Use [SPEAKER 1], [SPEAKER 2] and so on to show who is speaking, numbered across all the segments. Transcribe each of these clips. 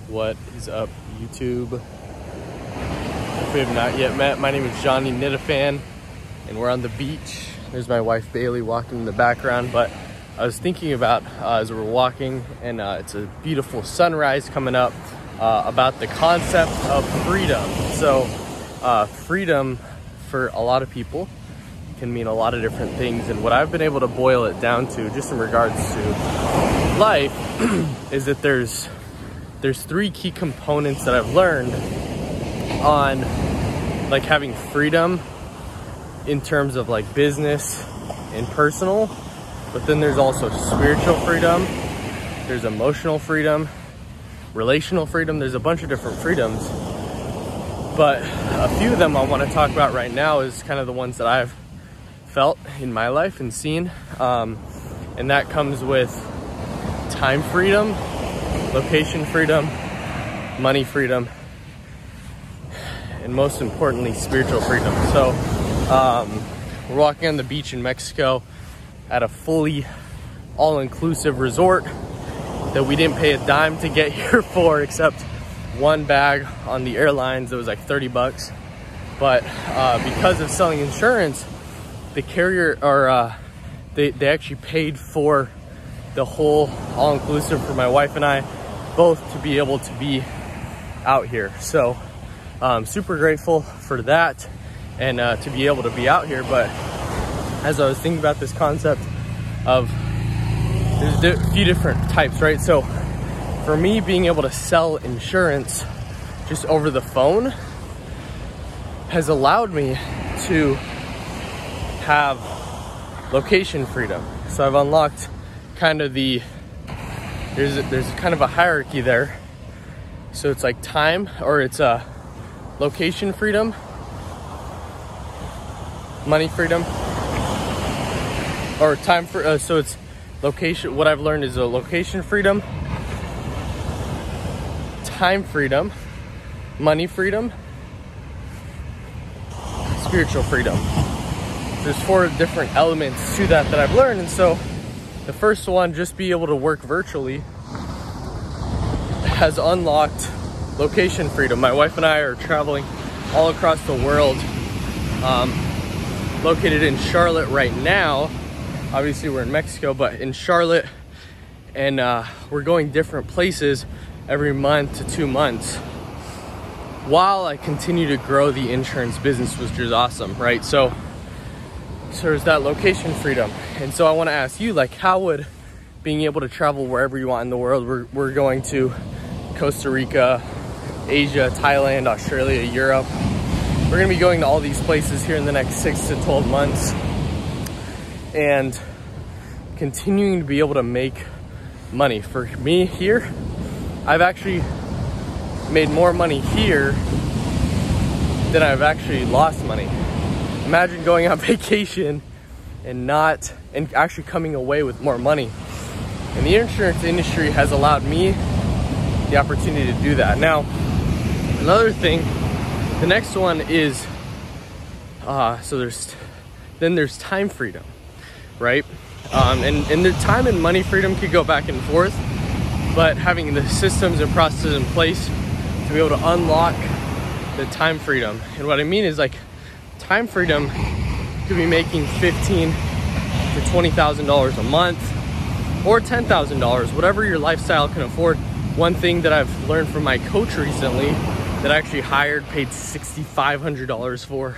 [SPEAKER 1] What is up, YouTube? If we have not yet met, my name is Johnny Nitafan, and we're on the beach. There's my wife Bailey walking in the background, but I was thinking about, as we're walking, and it's a beautiful sunrise coming up, about the concept of freedom. So, freedom for a lot of people can mean a lot of different things, and what I've been able to boil it down to, just in regards to life, is that there's three key components that I've learned on like having freedom in terms of like business and personal, but then there's also spiritual freedom, there's emotional freedom, relational freedom. There's a bunch of different freedoms, but a few of them I want to talk about right now is kind of the ones that I've felt in my life and seen, and that comes with time freedom, location freedom, money freedom, and most importantly, spiritual freedom. So we're walking on the beach in Mexico at a fully all-inclusive resort that we didn't pay a dime to get here for, except one bag on the airlines that was like 30 bucks. But because of selling insurance, the carrier, or they actually paid for the whole all-inclusive for my wife and I both to be able to be out here. So super grateful for that, and to be able to be out here. But as I was thinking about this concept of, there's a few different types, right? So for me, being able to sell insurance just over the phone has allowed me to have location freedom. So I've unlocked kind of there's kind of a hierarchy there. So it's like time, or it's location freedom, money freedom, or time for so it's location. What I've learned is a location freedom, time freedom, money freedom, spiritual freedom. There's 4 different elements to that I've learned. And so the first one, just be able to work virtually, has unlocked location freedom. My wife and I are traveling all across the world, located in Charlotte right now. Obviously we're in Mexico, but in Charlotte, and we're going different places every month to 2 months while I continue to grow the insurance business, which is awesome, right? So there's that location freedom. And so I want to ask you, like, how would being able to travel wherever you want in the world, we're going to Costa Rica, Asia, Thailand, Australia, Europe. We're going to be going to all these places here in the next 6 to 12 months, and continuing to be able to make money. For me here, I've actually made more money here than I've actually lost money. Imagine going on vacation and actually coming away with more money. And the insurance industry has allowed me the opportunity to do that. Now, another thing, the next one is, so there's time freedom, right? And the time and money freedom could go back and forth, but having the systems and processes in place to be able to unlock the time freedom. And what I mean is, like, time freedom could be making $15,000 to $20,000 a month, or $10,000, whatever your lifestyle can afford. One thing that I've learned from my coach recently, that I actually paid $6,500 for,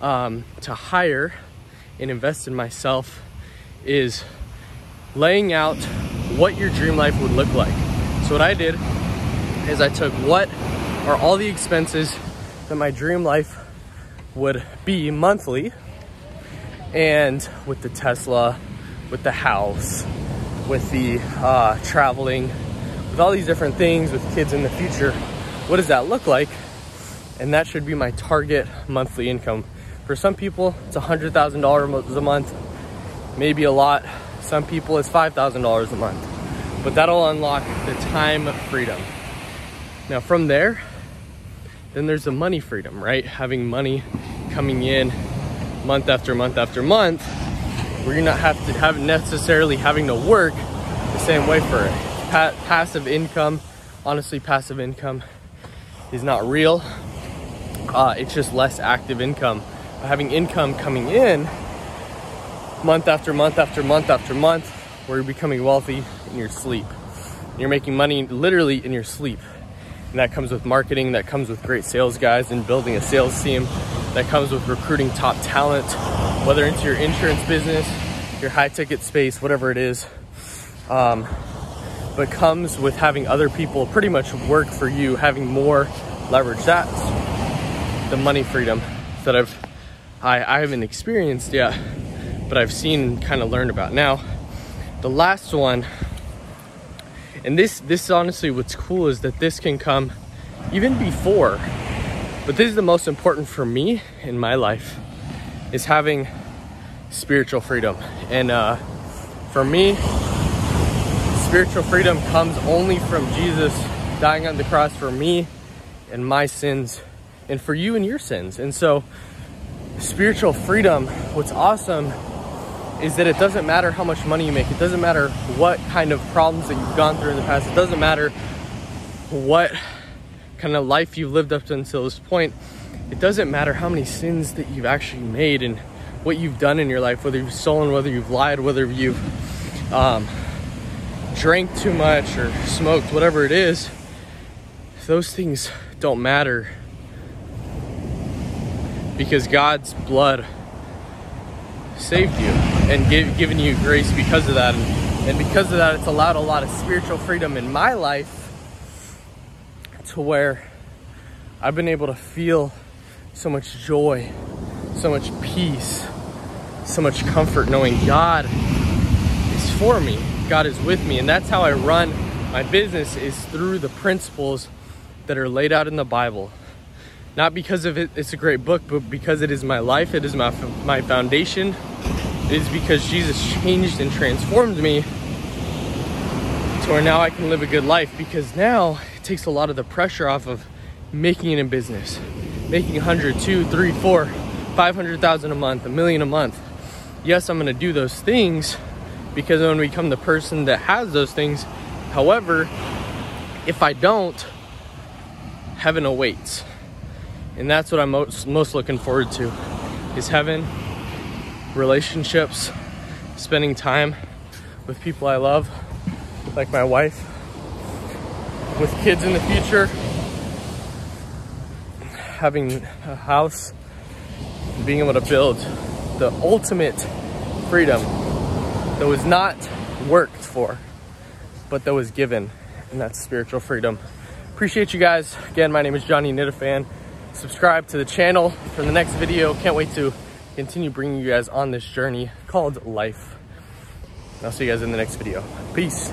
[SPEAKER 1] to hire and invest in myself, is laying out what your dream life would look like. So what I did is I took what are all the expenses that my dream life would be monthly, and with the Tesla, with the house, with the traveling, with all these different things, with kids in the future, what does that look like? And that should be my target monthly income. For some people, it's $100,000 a month, maybe a lot. Some people, it's $5,000 a month, but that'll unlock the time freedom. Now from there, then there's the money freedom, right? Having money coming in month after month after month, where you're not necessarily having to work the same way for it. Passive income, honestly, passive income is not real. It's just less active income. But having income coming in month after month after month after month, where you're becoming wealthy in your sleep. You're making money literally in your sleep. And that comes with marketing, that comes with great sales guys and building a sales team, that comes with recruiting top talent, whether into your insurance business, your high ticket space, whatever it is. But comes with having other people pretty much work for you, having more leverage. That's the money freedom that I haven't experienced yet, but I've seen and kind of learned about. Now, the last one, and this honestly, what's cool is that this can come even before, but this is the most important for me in my life, is having spiritual freedom. And for me, spiritual freedom comes only from Jesus dying on the cross for me and my sins, and for you and your sins. And so spiritual freedom, what's awesome is that it doesn't matter how much money you make. It doesn't matter what kind of problems that you've gone through in the past. It doesn't matter what kind of life you've lived up to until this point. It doesn't matter how many sins that you've actually made and what you've done in your life, whether you've stolen, whether you've lied, whether you've drank too much or smoked, whatever it is. Those things don't matter, because God's blood saved you and given you grace because of that. And because of that, it's allowed a lot of spiritual freedom in my life, to where I've been able to feel so much joy, so much peace, so much comfort, knowing God is for me, God is with me. And that's how I run my business, is through the principles that are laid out in the Bible. Not because of it's a great book, but because it is my life, it is my foundation. It is because Jesus changed and transformed me to where now I can live a good life, because now it takes a lot of the pressure off of making it in business, making 100, 2, 3, 4, 500,000 a month, $1 million a month. Yes, I'm going to do those things because I want to become the person that has those things. However, if I don't, heaven awaits. And that's what I'm most looking forward to, is heaven, relationships, spending time with people I love, like my wife, with kids in the future, having a house, being able to build the ultimate freedom that was not worked for, but that was given, and that's spiritual freedom. Appreciate you guys. Again, my name is Johnny Nitafan. Subscribe to the channel for the next video. Can't wait to continue bringing you guys on this journey called life. I'll see you guys in the next video. Peace.